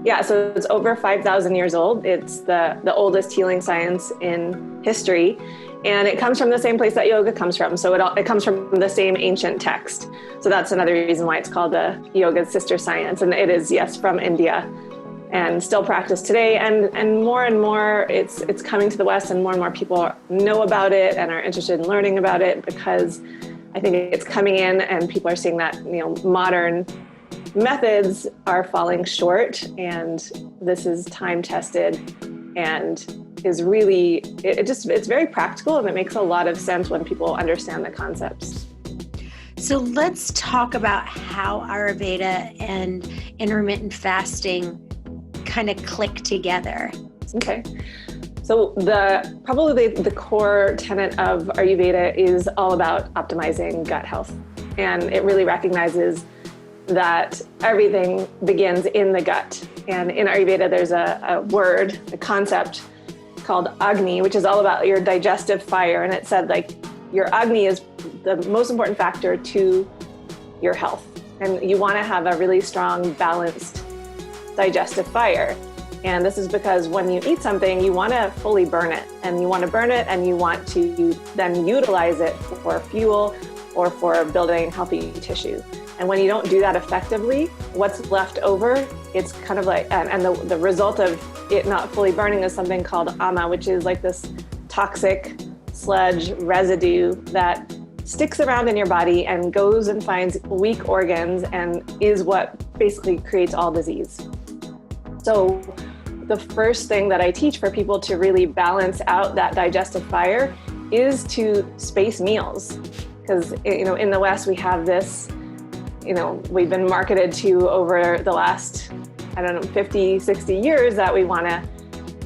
Yeah, so it's over 5,000 years old. It's the oldest healing science in history. And it comes from the same place that yoga comes from. So it comes from the same ancient text. So that's another reason why it's called the yoga sister science. And it is, yes, from India and still practiced today. And more, it's coming to the West, and more people know about it and are interested in learning about it, because I think it's coming in and people are seeing that, modern methods are falling short, and this is time tested and is really, it's very practical, and it makes a lot of sense when people understand the concepts. So let's talk about how Ayurveda and intermittent fasting kind of click together. Okay. So probably the core tenet of Ayurveda is all about optimizing gut health. And it really recognizes that everything begins in the gut. And in Ayurveda, there's a concept called Agni, which is all about your digestive fire. And it said, like, your Agni is the most important factor to your health. And you want to have a really strong, balanced digestive fire. And this is because when you eat something, you want to fully burn it. And you want to burn it, and you want to then utilize it for fuel or for building healthy tissue. And when you don't do that effectively, what's left over, it's kind of like, and the result of it not fully burning is something called ama, which is like this toxic sludge residue that sticks around in your body and goes and finds weak organs and is what basically creates all disease. So the first thing that I teach for people to really balance out that digestive fire is to space meals. Because, in the West, we have this, we've been marketed to over the last, 50, 60 years, that we want to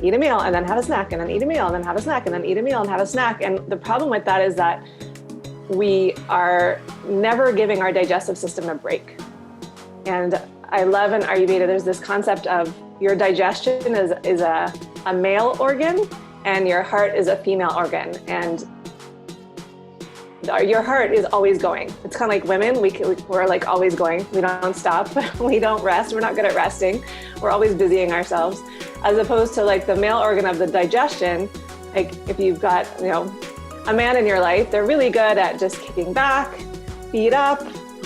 eat a meal and then have a snack, and then eat a meal and then have a snack, and then eat a meal and have a snack. And the problem with that is that we are never giving our digestive system a break. And I love in Ayurveda, there's this concept of your digestion is a male organ, and your heart is a female organ. And your heart is always going. It's kind of like women. We're like always going. We don't stop. We don't rest. We're not good at resting. We're always busying ourselves. As opposed to like the male organ of the digestion, like if you've got, a man in your life, they're really good at just kicking back, feet up,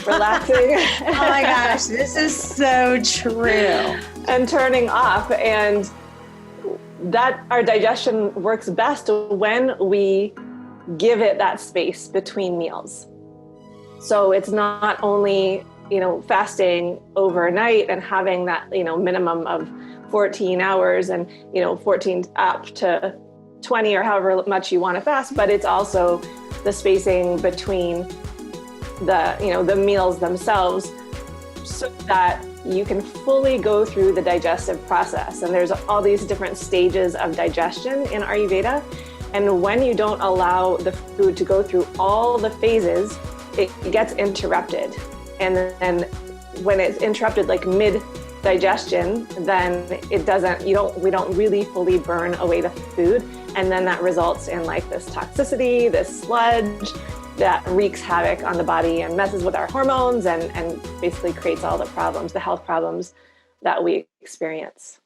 relaxing. Oh my gosh, this is so true. And turning off. And that our digestion works best when we give it that space between meals. So it's not only, fasting overnight and having that, minimum of 14 hours and, 14 up to 20 or however much you want to fast, but it's also the spacing between the meals themselves, so that you can fully go through the digestive process. And there's all these different stages of digestion in Ayurveda. And when you don't allow the food to go through all the phases, it gets interrupted. And then when it's interrupted, like mid-digestion, then we don't really fully burn away the food. And then that results in like this toxicity, this sludge that wreaks havoc on the body and messes with our hormones and basically creates all the problems, the health problems that we experience.